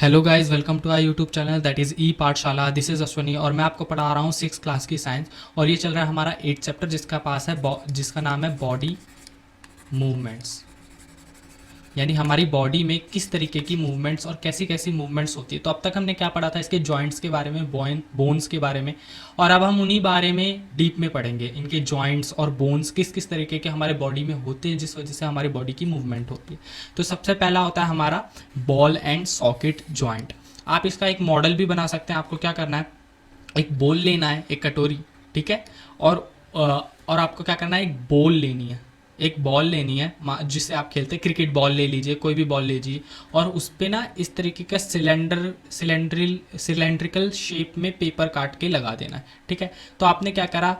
Hello guys, welcome to our YouTube channel that is e Pathshala. This is Ashwani और मैं आपको पढ़ा रहा हूँ 6 क्लास की साइंस। और ये चल रहा है हमारा 8 चैप्टर जिसका पास है जिसका नाम है बॉडी मूवमेंट्स, यानी हमारी बॉडी में किस तरीके की मूवमेंट्स और कैसी कैसी मूवमेंट्स होती है। तो अब तक हमने क्या पढ़ा था, इसके जॉइंट्स के बारे में, बोन्स के बारे में, और अब हम उन्हीं बारे में डीप में पढ़ेंगे। इनके जॉइंट्स और बोन्स किस किस तरीके के हमारे बॉडी में होते हैं जिस वजह से हमारी बॉडी की मूवमेंट होती है। तो सबसे पहला होता है हमारा बॉल एंड सॉकेट जॉइंट। आप इसका एक मॉडल भी बना सकते हैं। आपको क्या करना है, एक बॉल लेना है, एक कटोरी, ठीक है, और आपको क्या करना है, एक बॉल लेनी है, एक बॉल लेनी है जिससे आप खेलते हैं। क्रिकेट बॉल ले लीजिए, कोई भी बॉल ले लीजिए, और उस पर ना इस तरीके का सिलेंड्रिकल शेप में पेपर काट के लगा देना है, ठीक है। तो आपने क्या करा,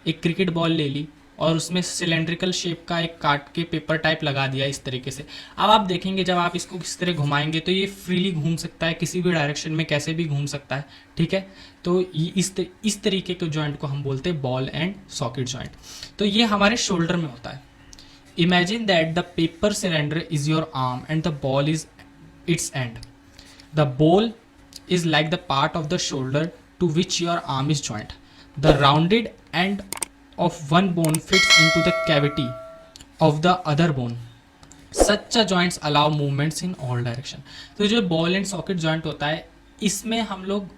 एक क्रिकेट बॉल ले ली और उसमें सिलेंड्रिकल शेप का एक काट के पेपर टाइप लगा दिया इस तरीके से। अब आप देखेंगे जब आप इसको किस तरह घुमाएंगे तो ये फ्रीली घूम सकता है, किसी भी डायरेक्शन में कैसे भी घूम सकता है, ठीक है। तो ये इस तरीके के जॉइंट को हम बोलते हैं बॉल एंड सॉकेट जॉइंट। तो ये हमारे शोल्डर में होता है। Imagine that the paper cylinder is your arm and the ball is it's and. The ball is like the part of the shoulder to which your arm is joined. The rounded end of one bone fits into the cavity of the other bone. Such a joints allow movements in all direction. तो जो ball and socket joint होता है, इसमें हम लोग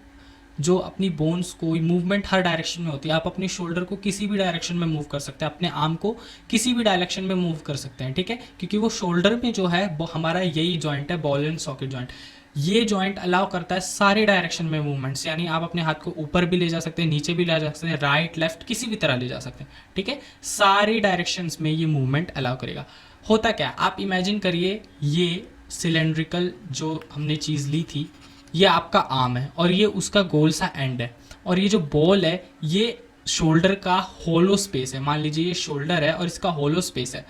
जो अपनी bones को मूवमेंट हर डायरेक्शन में होती है। आप अपने शोल्डर को किसी भी डायरेक्शन में मूव कर सकते हैं, अपने आर्म को किसी भी डायरेक्शन में मूव कर सकते हैं, ठीक है, क्योंकि वो शोल्डर में जो है वो हमारा यही जॉइंट है, बॉल एंड सॉकेट जॉइंट। ये जॉइंट अलाउ करता है सारे डायरेक्शन में मूवमेंट्स, यानी आप अपने हाथ को ऊपर भी ले जा सकते हैं, नीचे भी ले जा सकते हैं, राइट लेफ्ट किसी भी तरह ले जा सकते हैं, ठीक है। सारे डायरेक्शंस में ये मूवमेंट अलाउ करेगा। होता क्या, आप इमेजिन करिए, ये सिलेंड्रिकल जो हमने चीज़ ली थी, ये आपका आर्म है और ये उसका गोल सा एंड है, और ये जो बॉल है ये शोल्डर का होलो स्पेस है। मान लीजिए ये शोल्डर है और इसका होलो स्पेस है।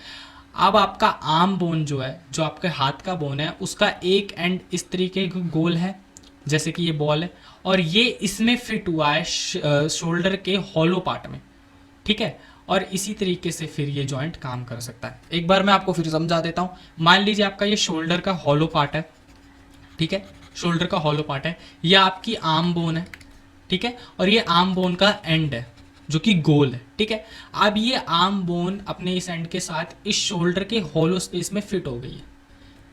अब आपका आर्म बोन जो है, जो आपके हाथ का बोन है, उसका एक एंड इस तरीके का गोल है जैसे कि ये बॉल है, और ये इसमें फिट हुआ है शोल्डर के हॉलो पार्ट में, ठीक है। और इसी तरीके से फिर ये जॉइंट काम कर सकता है। एक बार मैं आपको फिर समझा देता हूँ। मान लीजिए आपका ये शोल्डर का हॉलो पार्ट है, ठीक है, शोल्डर का हॉलो पार्ट है, ये आपकी आर्म बोन है, ठीक है, और ये आर्म बोन का एंड है जो कि गोल है, ठीक है। अब ये आर्म बोन अपने इस एंड के साथ इस शोल्डर के हॉलो स्पेस में फिट हो गई है।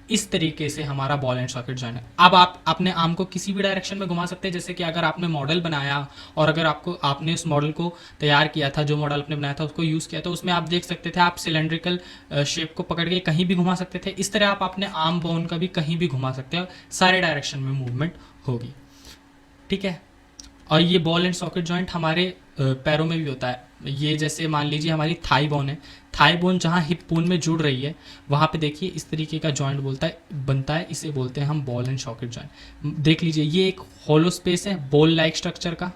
इस तरीके से हमारा बॉल एंड सॉकेट जॉइंट है। अब आप अपने आर्म को किसी भी डायरेक्शन में घुमा सकते हैं, जैसे कि अगर आपने मॉडल बनाया और अगर आपने उस मॉडल को तैयार किया था, जो मॉडल आपने बनाया था उसको यूज़ किया था, उसमें आप देख सकते थे आप सिलेंड्रिकल शेप को पकड़ के कहीं भी घुमा सकते थे। इस तरह आप अपने आर्म बोन का भी कहीं भी घुमा सकते हैं, सारे डायरेक्शन में मूवमेंट होगी, ठीक है। और ये बॉल एंड सॉकेट जॉइंट हमारे पैरों में भी होता है। ये जैसे मान लीजिए हमारी थाई बोन है, थाई बोन जहाँ हिप बोन में जुड़ रही है वहाँ पे देखिए इस तरीके का जॉइंट बनता है, इसे बोलते हैं हम बॉल एंड सॉकेट जॉइंट। देख लीजिए ये एक होलो स्पेस है बॉल लाइक स्ट्रक्चर का,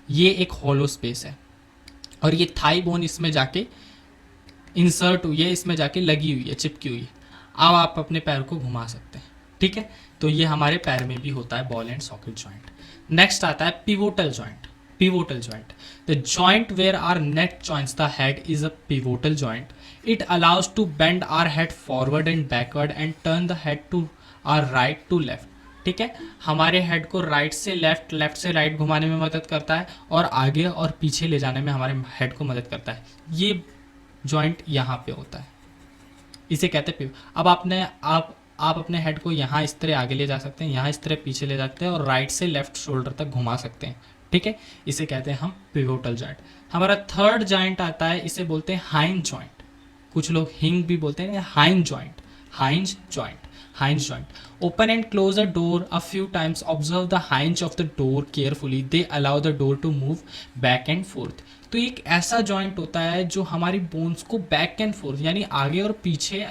ये एक होलो स्पेस है, और ये थाई बोन इसमें जाके इंसर्ट हुई है, इसमें जाके लगी हुई है, चिपकी हुई है। अब आप अपने पैर को घुमा सकते हैं, ठीक है। तो ये हमारे पैर में भी होता है ball and socket joint. Next आता है pivotal joint. Pivotal joint, the joint where our neck joints the head is a pivotal joint. It allows to bend our head forward and backward and turn the head to our right to left, ठीक है। हमारे head को right से left, left से right घुमाने में मदद करता है, और आगे और पीछे ले जाने में हमारे हेड को मदद करता है। ये जॉइंट यहाँ पे होता है, इसे कहते हैं पिव। अब आप अपने हेड को यहाँ इस तरह आगे ले जा सकते हैं, यहाँ इस तरह पीछे ले जाते हैं, और राइट से लेफ्ट शोल्डर तक घुमा सकते हैं, ठीक है। इसे कहते हैं हम पिवोटल जॉइंट। हमारा थर्ड जॉइंट आता है, इसे बोलते हैं हाइंज जॉइंट। कुछ लोग हिंग भी बोलते हैं, hinge joint, hinge joint, hinge joint. Open and close a door a few times, observe the hinge of the door carefully, they allow the door to move back and forth. तो एक ऐसा joint होता है जो हमारी bones को back and fourth यानी आगे और पीछे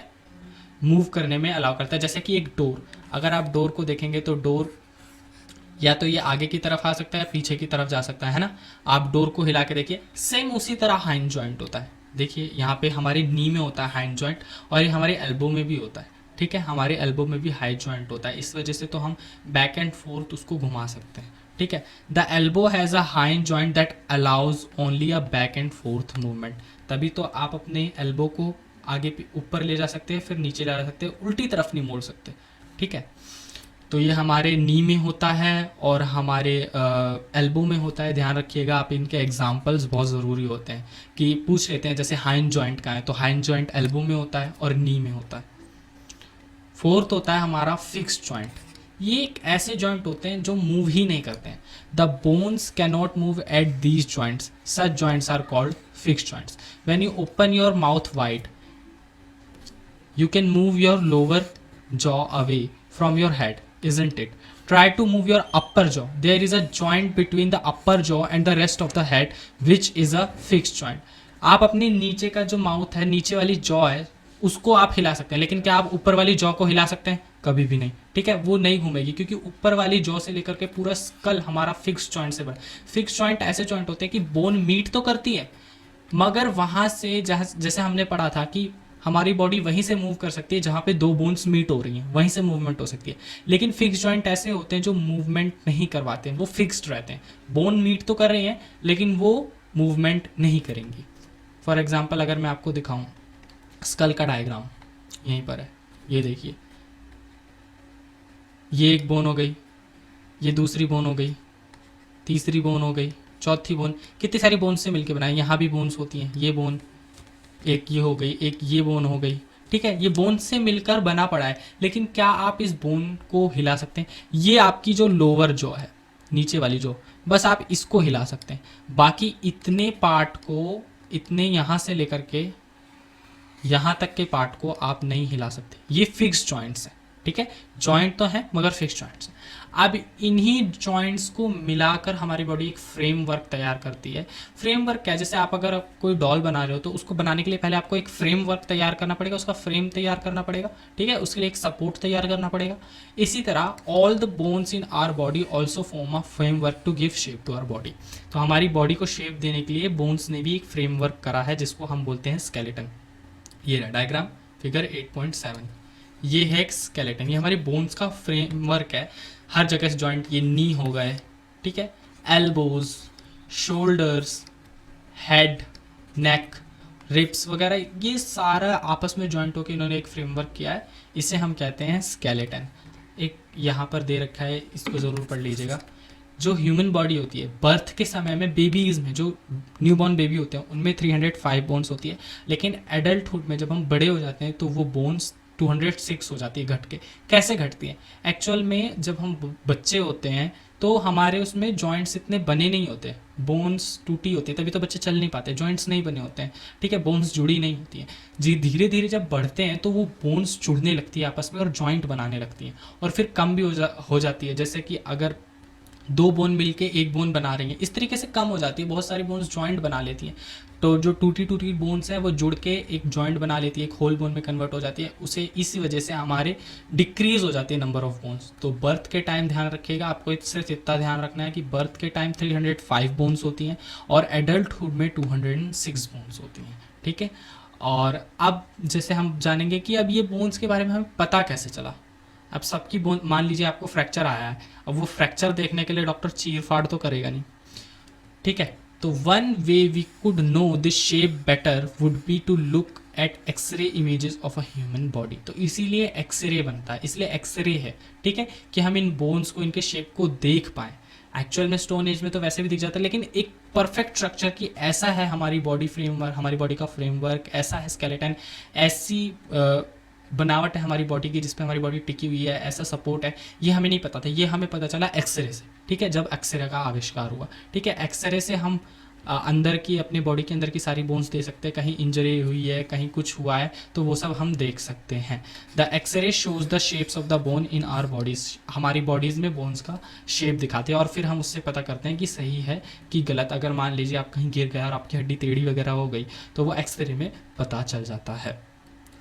मूव करने में अलाउ करता है। जैसे कि एक डोर, अगर आप डोर को देखेंगे तो डोर या तो ये आगे की तरफ आ सकता है या पीछे की तरफ जा सकता है ना। आप डोर को हिला के देखिए, सेम उसी तरह हाइंड जॉइंट होता है। देखिए यहाँ पे हमारे नी में होता है हाइंड जॉइंट, और ये हमारे एल्बो में भी होता है, ठीक है। हमारे एल्बो में भी हाई जॉइंट होता है, इस वजह से तो हम बैक एंड फोर्थ उसको घुमा सकते हैं, ठीक है। The elbow has a hind joint that allows only a back and fourth movement. तभी तो आप अपने एल्बो को आगे ऊपर ले जा सकते हैं, फिर नीचे ला सकते हैं, उल्टी तरफ नहीं मोड़ सकते। ठीक है, तो ये हमारे नी में होता है और हमारे एल्बो में होता है। ध्यान रखिएगा आप, इनके एग्जाम्पल्स बहुत ज़रूरी होते हैं कि पूछ लेते हैं जैसे हाइंड जॉइंट का है, तो हाइंड जॉइंट एल्बो में होता है और नी में होता है। फोर्थ होता है हमारा फिक्स्ड जॉइंट। ये एक ऐसे जॉइंट होते हैं जो मूव ही नहीं करते हैं। The bones can not move at these joints, such joints are called fixed joints. When you open your mouth wide you can move your lower jaw away from your head, isn't it? Try to move your upper jaw. There is a joint between the upper jaw and the rest of the head which is a fixed joint. आप अपने नीचे का जो mouth है, नीचे वाली jaw है, उसको आप हिला सकते हैं, लेकिन क्या आप ऊपर वाली जॉ को हिला सकते हैं? कभी भी नहीं। ठीक है, वो नहीं घूमेगी क्योंकि ऊपर वाली जॉ से लेकर के पूरा स्कल हमारा फिक्स जॉइंट से बना। फिक्स जॉइंट ऐसे जॉइंट होते हैं कि बोन मीट तो करती है, मगर वहां से जैसे हमने पढ़ा था कि हमारी बॉडी वहीं से मूव कर सकती है जहाँ पे दो बोन्स मीट हो रही हैं, वहीं से मूवमेंट हो सकती है। लेकिन फिक्स जॉइंट ऐसे होते हैं जो मूवमेंट नहीं करवाते हैं, वो फिक्स्ड रहते हैं। बोन मीट तो कर रही हैं लेकिन वो मूवमेंट नहीं करेंगी। फॉर एग्जाम्पल अगर मैं आपको दिखाऊं स्कल का डायग्राम यहीं पर है, ये देखिए, ये एक बोन हो गई, ये दूसरी बोन हो गई, तीसरी बोन हो गई, चौथी बोन, कितनी सारी बोन से मिलकर बनाई। यहाँ भी बोन्स होती हैं, ये बोन एक ये हो गई, एक ये बोन हो गई। ठीक है, ये बोन से मिलकर बना पड़ा है, लेकिन क्या आप इस बोन को हिला सकते हैं? ये आपकी जो लोअर जॉ है, नीचे वाली जॉ, बस आप इसको हिला सकते हैं। बाकी इतने पार्ट को, इतने यहाँ से लेकर के यहाँ तक के पार्ट को आप नहीं हिला सकते। ये फिक्स्ड जॉइंट्स हैं। ठीक है, जॉइंट तो है मगर फिक्स्ड जॉइंट्स हैं। अब इन्हीं जॉइंट्स को मिलाकर हमारी बॉडी एक फ्रेमवर्क तैयार करती है। फ्रेमवर्क क्या है? जैसे आप अगर कोई डॉल बना रहे हो तो उसको बनाने के लिए पहले आपको एक फ्रेमवर्क तैयार करना पड़ेगा, उसका फ्रेम तैयार करना पड़ेगा। ठीक है, उसके लिए एक सपोर्ट तैयार करना पड़ेगा। इसी तरह all the bones in our body also form a framework to give shape to our body. तो हमारी बॉडी को शेप देने के लिए बोन्स ने भी एक फ्रेमवर्क करा है जिसको हम बोलते हैं स्केलेटन। ये रहा डायग्राम फिगर 8.7, ये है एक स्केलेटन, ये हमारी बोन्स का फ्रेमवर्क है। हर जगह से जॉइंट, ये नी हो गए, ठीक है, एल्बोज, शोल्डर्स, हेड, नेक, रिब्स वगैरह, ये सारा आपस में जॉइंट होकर इन्होंने एक फ्रेमवर्क किया है। इसे हम कहते हैं स्केलेटन। एक यहाँ पर दे रखा है, इसको ज़रूर पढ़ लीजिएगा। जो ह्यूमन बॉडी होती है, बर्थ के समय में बेबीज़ में, जो न्यूबॉर्न बेबी होते हैं उनमें 305 बोन्स होती है, लेकिन एडल्टहुड में जब हम बड़े हो जाते हैं तो वो बोन्स 206 हो जाती है घट के। कैसे घटती है? एक्चुअल में जब हम बच्चे होते हैं तो हमारे उसमें जॉइंट्स इतने बने नहीं होते, बोन्स टूटी होती है, तभी तो बच्चे चल नहीं पाते, जॉइंट्स नहीं बने होते हैं। ठीक है, बोन्स जुड़ी नहीं होती हैं जी। धीरे धीरे जब बढ़ते हैं तो वो बोन्स जुड़ने लगती है आपस में और जॉइंट बनाने लगती हैं, और फिर कम भी हो जाती है। जैसे कि अगर दो बोन मिलके एक बोन बना रही हैं, इस तरीके से कम हो जाती है। बहुत सारी बोन्स जॉइंट बना लेती हैं, तो जो टूटी टूटी बोन्स हैं वो जुड़ के एक जॉइंट बना लेती है, एक होल बोन में कन्वर्ट हो जाती है। उसे इसी वजह से हमारे डिक्रीज हो जाती है नंबर ऑफ बोन्स। तो बर्थ के टाइम ध्यान रखिएगा, आपको सिर्फ इतना ध्यान रखना है कि बर्थ के टाइम 305 बोन्स होती हैं और एडल्टहुड में 206 बोन्स होती हैं। ठीक है, और अब जैसे हम जानेंगे कि अब ये बोन्स के बारे में हमें पता कैसे चला। अब सबकी बोन, मान लीजिए आपको फ्रैक्चर आया है, अब वो फ्रैक्चर देखने के लिए डॉक्टर चीर फाड़ तो करेगा नहीं। ठीक है, तो one way we could know this shape better would be to look at X ray images of a human body. तो इसीलिए एक्सरे बनता है, इसलिए एक्सरे है। ठीक है, कि हम इन बोन्स को, इनके शेप को देख पाएँ। एक्चुअल में स्टोन एज में तो वैसे भी दिख जाता है, लेकिन एक परफेक्ट स्ट्रक्चर की ऐसा है हमारी बॉडी फ्रेमवर्क, हमारी बॉडी का फ्रेमवर्क ऐसा है स्केलेटन, ऐसी बनावट है हमारी बॉडी की जिसपे हमारी बॉडी टिकी हुई है, ऐसा सपोर्ट है। ये हमें नहीं पता था, ये हमें पता चला एक्सरे से। ठीक है, जब एक्सरे का आविष्कार हुआ। ठीक है, एक्सरे से हम अंदर की, अपनी बॉडी के अंदर की सारी बोन्स देख सकते हैं, कहीं इंजरी हुई है, कहीं कुछ हुआ है, तो वो सब हम देख सकते हैं। The X ray shows the shapes of the bone in our bodies. हमारी बॉडीज़ में बोन्स का शेप दिखाते हैं और फिर हम उससे पता करते हैं कि सही है कि गलत। अगर मान लीजिए आप कहीं गिर गए और आपकी हड्डी टेढ़ी वगैरह हो गई तो वो एक्सरे में पता चल जाता है।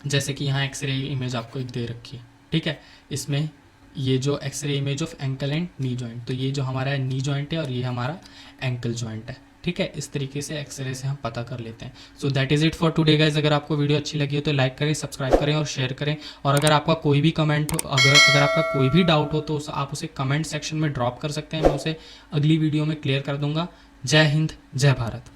जैसे कि यहाँ एक्सरे इमेज आपको एक दे रखी है। ठीक है, इसमें ये जो X ray image of ankle and knee joint, तो ये जो हमारा नी जॉइंट है और ये हमारा एंकल जॉइंट है। ठीक है, इस तरीके से एक्सरे से हम पता कर लेते हैं। So that is it for today guys. अगर आपको वीडियो अच्छी लगी हो तो लाइक करें, सब्सक्राइब करें और शेयर करें। और अगर आपका कोई भी कमेंट हो, अगर आपका कोई भी डाउट हो तो आप उसे कमेंट सेक्शन में ड्रॉप कर सकते हैं, मैं उसे अगली वीडियो में क्लियर कर दूंगा। जय हिंद, जय भारत।